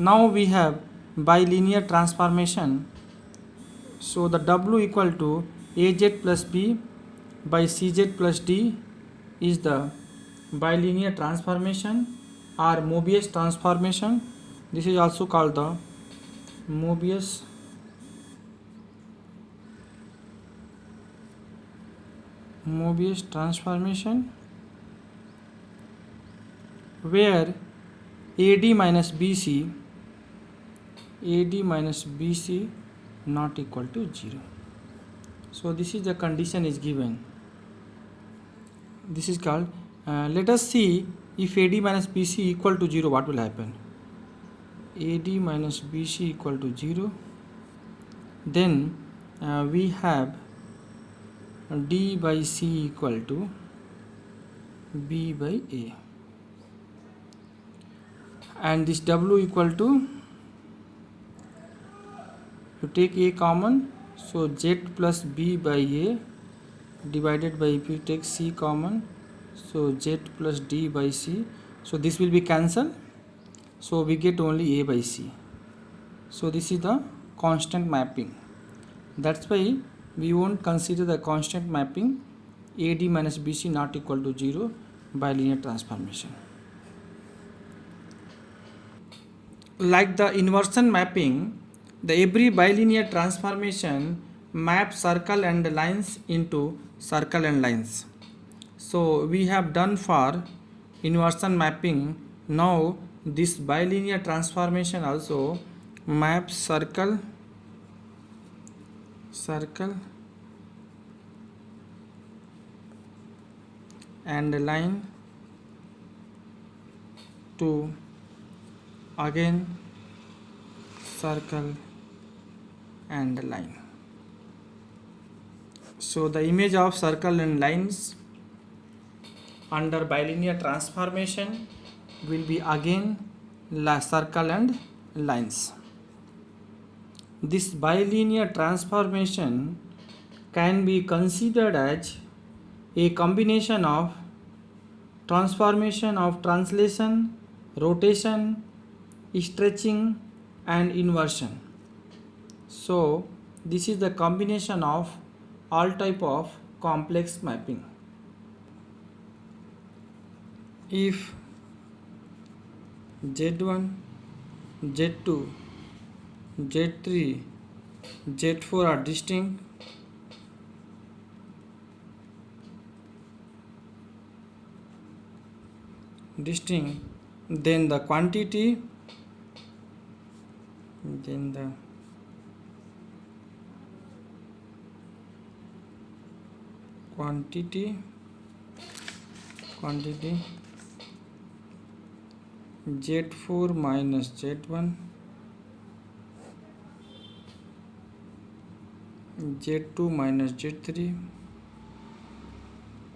Now we have bilinear transformation. So the W equal to AZ plus B by CZ plus D is the bilinear transformation or Mobius transformation. This is also called the Mobius transformation, where AD minus BC not equal to 0. So this is the condition is given. This is called let us see if AD minus BC equal to 0, what will happen. AD minus BC equal to 0, then we have D by C equal to B by A, and this W equal to, you take A common, so Z plus B by A divided by, if you take C common, so Z plus D by C, so this will be cancelled, so we get only A by C. So this is the constant mapping. That's why we won't consider the constant mapping AD minus BC not equal to 0 bilinear transformation. Like the inversion mapping, the every bilinear transformation maps circle and lines into circle and lines. So we have done for inversion mapping. Now this bilinear transformation also maps circle and line to again circle and line. So the image of circle and lines under bilinear transformation will be again circle and lines. This bilinear transformation can be considered as a combination of transformation of translation, rotation, stretching and inversion. So this is the combination of all type of complex mapping. If Z1, Z2, Z3, Z4 are distinct, then the quantity, quantity Z4 minus Z1, Z2 minus Z3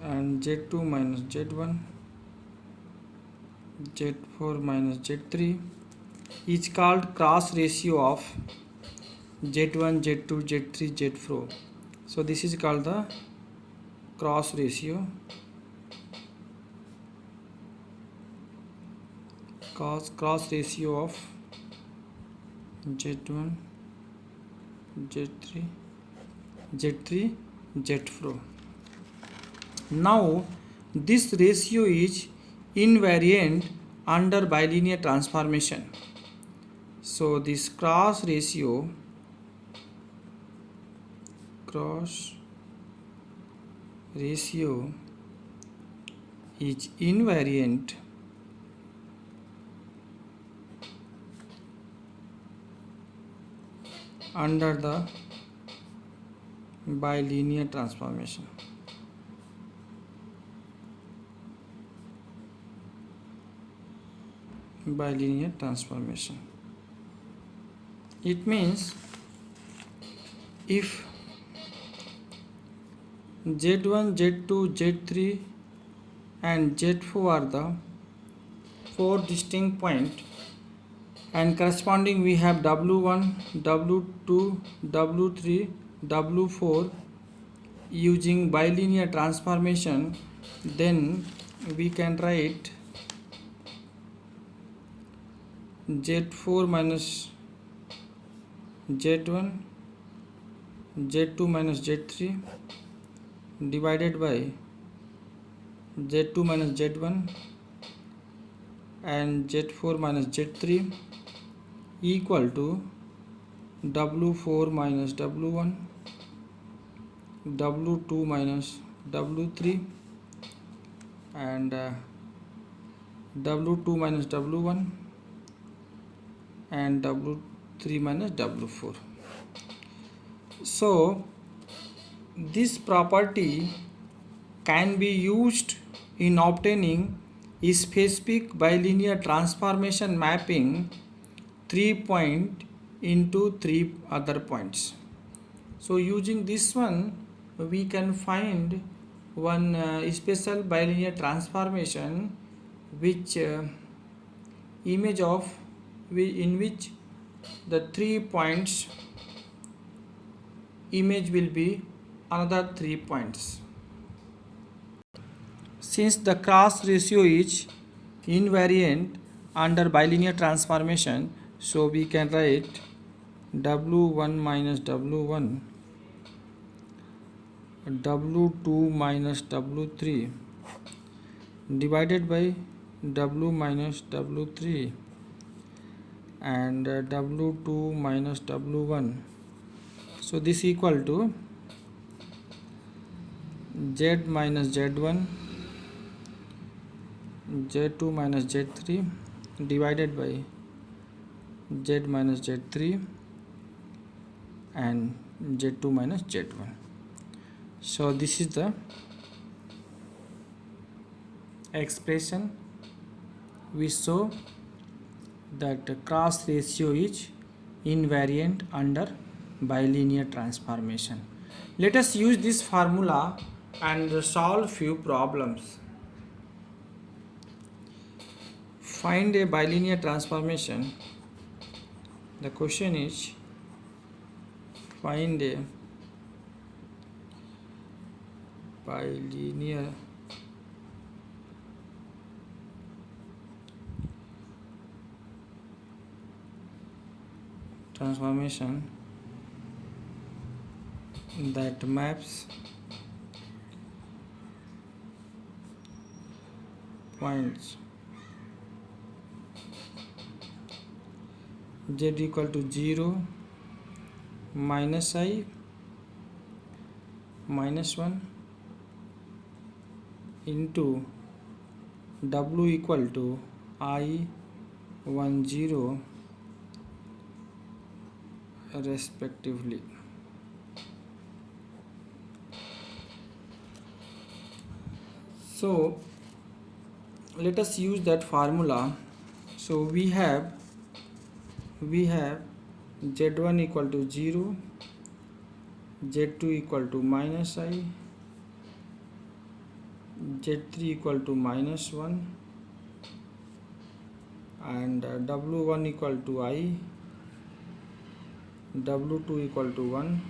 and Z2 minus Z1, Z4 minus Z3 is called cross ratio of Z1, Z2, Z3, Z4. So this is called the cross ratio. Cross ratio of Z1, Z3, Z4. Now this ratio is invariant under bilinear transformation. So this cross ratio is invariant under the bilinear transformation. It means if Z1, Z2, Z3 and Z4 are the 4 distinct points, and corresponding we have W1, W2, W3, W4 using bilinear transformation, then we can write z4 minus z1, z2 minus z3 divided by z2 minus z1 and z4 minus z3 equal to w4 minus w1, w2 minus w3 and w2 minus w1 and w3 minus w4. So this property can be used in obtaining a specific bilinear transformation mapping 3 point into 3 other points. So using this one we can find one special bilinear transformation which image of in which the 3 points image will be another 3 points. Since the cross ratio is invariant under bilinear transformation, so we can write w1 minus w1, w2 minus w3 divided by w minus w3 and w2 minus w1. So this equal to z minus z1, z2 minus z3 divided by z minus z3 and z2 minus z1. So this is the expression we show that the cross ratio is invariant under bilinear transformation. Let us use this formula and solve few problems. Find a bilinear transformation. The question is find a bilinear transformation that maps points z equal to 0, minus I, minus 1 into w equal to I, 1, 0 respectively. So let us use that formula. So we have z1 equal to 0, z2 equal to minus I, z3 equal to minus 1 and w1 equal to I, w2 equal to 1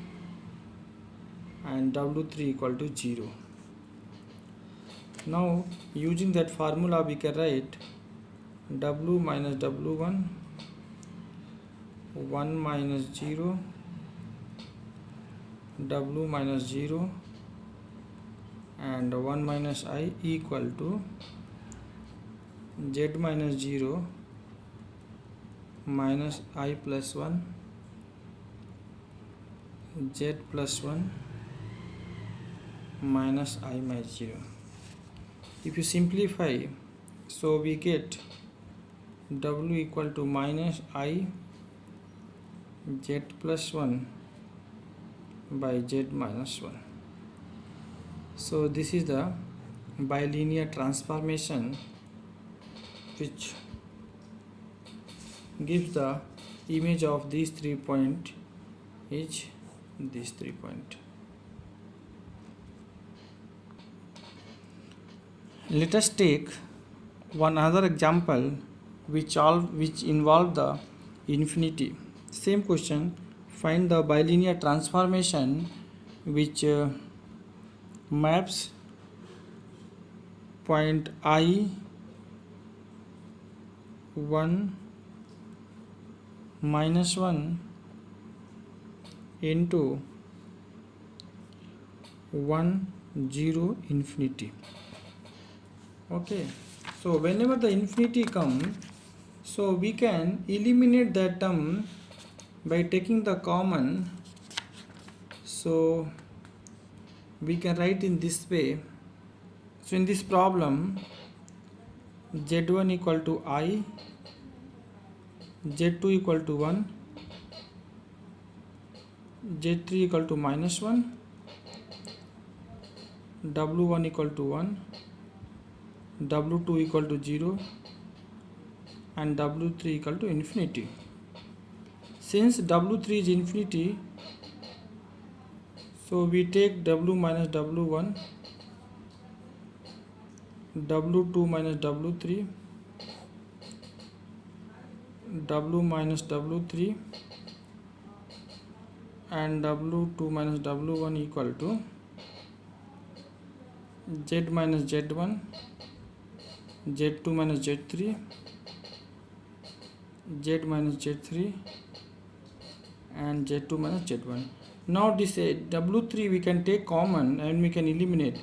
and w3 equal to 0. Now using that formula we can write w minus w1, 1 minus 0, w minus 0 and 1 minus I equal to z minus 0 minus I plus 1, z plus 1 minus I minus 0. If you simplify, so we get w equal to minus I z plus 1 by z minus 1. So this is the bilinear transformation which gives the image of these 3 points is these 3 points. Let us take one other example which involve the infinity. Same question, find the bilinear transformation which maps point I, 1, minus 1 into 1 0 infinity. Okay, so whenever the infinity comes, so we can eliminate that term by taking the common. So we can write in this way. So in this problem, z1 equal to I, z2 equal to 1, z3 equal to minus 1, w1 equal to 1, w2 equal to 0, and w3 equal to infinity. Since w3 is infinity, so we take w minus w1, w2 minus w3, w minus w3, and w2 minus w1 equal to z minus z1, z2 minus z3, z minus z3, and z2 minus z1. Now this w3 we can take common and we can eliminate.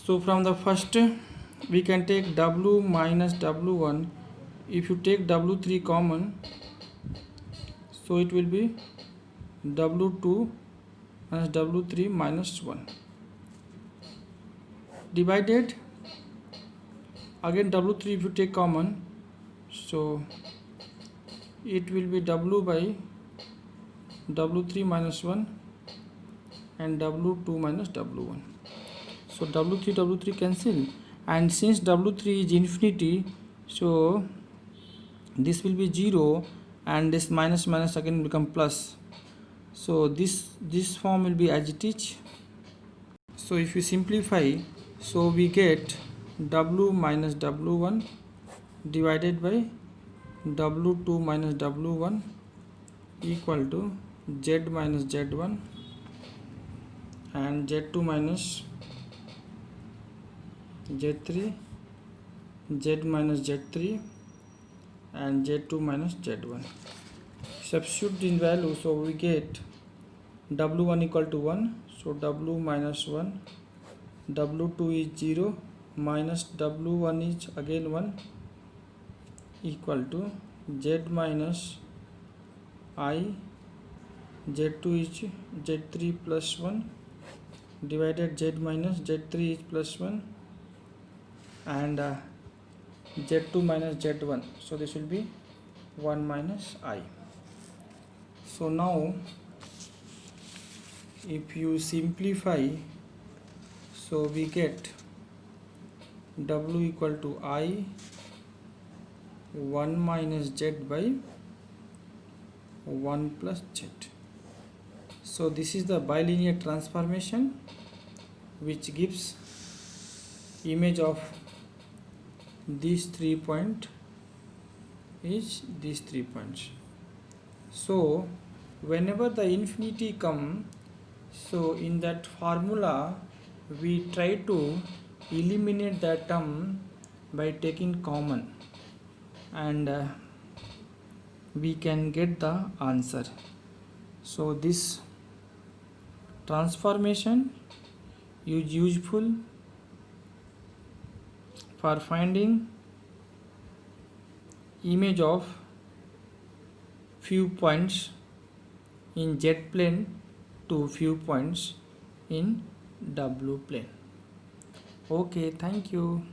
So from the first we can take w minus w1. If you take w3 common, so it will be w2 minus w3 minus 1 divided again w3 if you take common, so it will be w by w3 minus 1 and w2 minus w1. So w3 cancel, and since w3 is infinity, so this will be 0 and this minus minus again become plus. So this form will be as it is. So if you simplify, so we get w minus w1 divided by w2 minus w1 equal to z minus z1 and z2 minus z3, z minus z3, and z2 minus z1. Substitute in value, so we get w1 equal to 1, so w minus 1, w2 is 0, minus w1 is again 1, equal to z minus I, z2 is z3 plus 1 divided z minus z3 is plus 1 and z2 minus z1, so this will be 1 minus I. So now if you simplify, so we get w equal to I 1 minus z by 1 plus z. So this is the bilinear transformation which gives image of these 3 points is these 3 points. So whenever the infinity come, so in that formula we try to eliminate that term by taking common, and we can get the answer. So this transformation is useful for finding image of few points in z plane to few points in w plane. Okay, thank you.